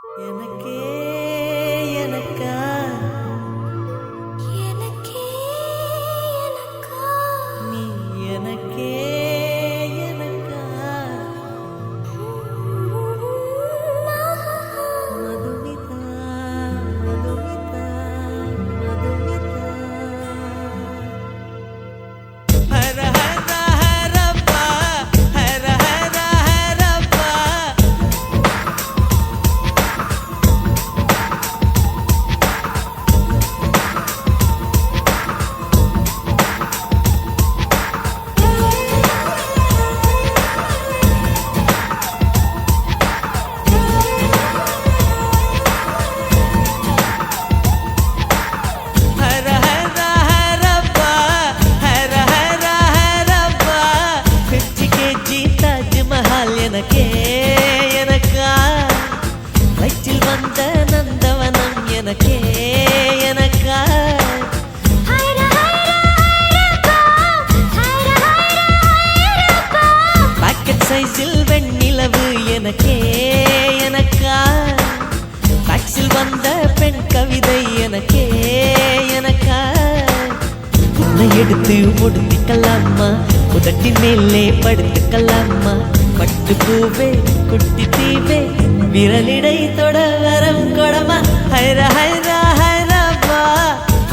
எனக்கே எனக்கா எனக்கே எனக்கா நீ எனக்கே எனக்கா மதுமிதா மதுமிதா மதுமிதா ஹர ஹர ஹரப்பா ஹர ஹர ஹரப்பா ஹர ஹர ஹரப்பா ஹர ஹர ஹரப்பா 50 kg தாஜ்மஹால் எனக்கே எனக்கா வயிற்றில் வந்த நந்தவனம் எனக்கே எனக்கா ஹைர ஹைரப்பா ஹைர ஹைரப்பா பாக்கெட் சைஸில் வெண்ணிலவு எனக்கே எனக்கா டாக்ஸில் வந்த பெண் கவிதை எனக்கே எனக்கா உன்னை எடுத்து முடித்துக்கலாமா உதட்டின் மேலே படுத்துக்கலாமா பட்டு பூவே குட்டி தீவே விரலிடை தொட வரம் கொடமா ஹைர ஹைர ஹைரப்பா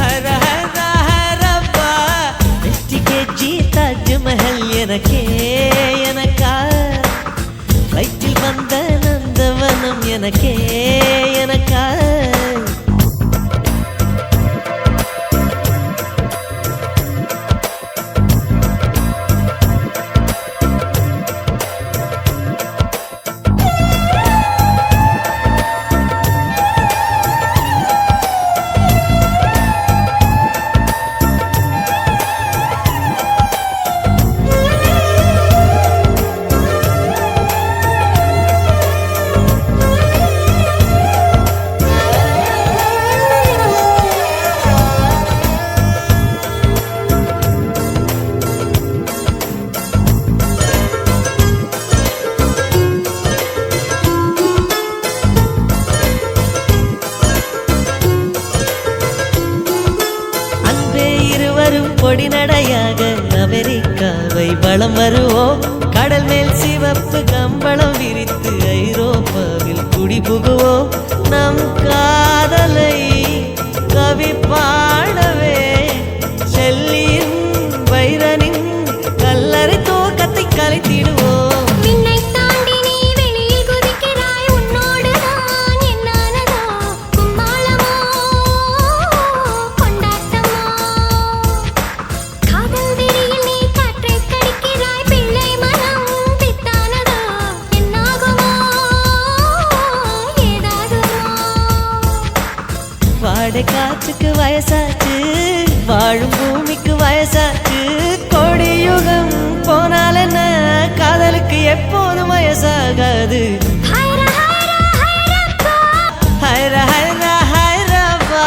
ஹர ஹர ஹரப்பா 50 kg தாஜ்மஹல் எனக்கே எனக்கா வயிற்றில் வந்த நந்தவனம் எனக்கே எனக்கா அன்பே இருவரும் பொடி நடையாக அமெரிக்காவை வலம் வருவோம் கடல் மேல் சிவப்பு கம்பளம் விரித்து ஐரோப்பாவில் குடிபுகுவோம் நம் காதலை கவி பாடவே செல்லியின் வைரனின் கல்லறை தோக்கத்தை கலைத்திடுவோம் விண்ணை தாண்டி நீ வெளியில் குதிக்கிறாய் உன்னோடு நான் என்னானதோ கும்மாளமோ கொண்டாட்டமோ காதல் வெறியில் நீ காற்றை கடிக்கிறாய் பிள்ளை மனம் பித்தானதோ என்னாகுமோ ஏதாகுமோ வாடை காற்றுக்கு வயசாச்சு வாழும் பூமிக்கு வயசாச்சு கொடியுகம் போனால் என்ன காதலுக்கு எப்போதும் வயசாகாது ஹைர ஹைர ஹைரப்பா ஹைர ஹைர ஹைரப்பா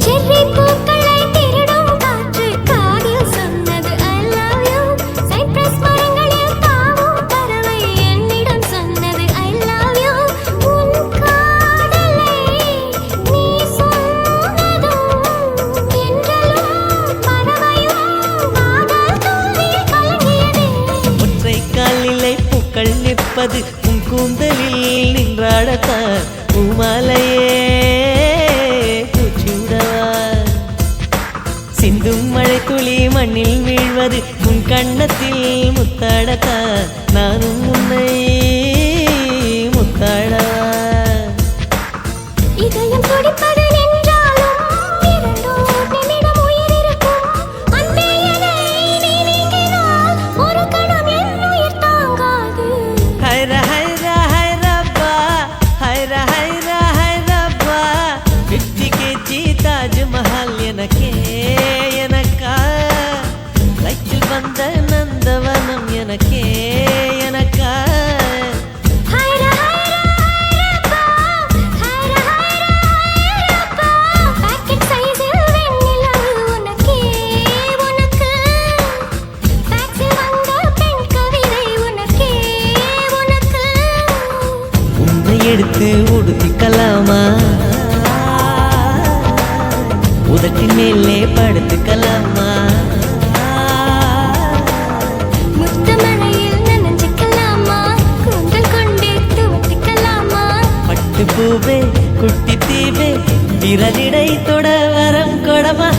செர்ரி பூக்களை திருடும் காற்று காதில் சொன்னது I love you சைப்ரஸ் மரங்களில் தாவும் பறவை என்னிடம் சொன்னது I love you உன் காதலை நீ சொன்னதும் என்றலும் பறவையும் காதல் தூவில் கலங்கியதே ஒற்றை காலிலே பூக்கள் நிற்பது உன் கூந்தலில் நின்றாடத்தான் பூமாலையே பூச்சூடவா சிந்தும் மழை துளி மண்ணில் வீழ்வது உன் கண்ணத்தில் முத்தாடத்தான் நானும் உன்னை உடுத்திக்கலாமா உதட்டின் மேலே படுத்துக்கலாமா முத்தமழையில் நனைஞ்சுக்கலாமா கூந்தல் கொண்டே துவட்டிக்கலாமா பட்டு பூவே குட்டி தீவே விரலிடை தொட வரம் கொடமா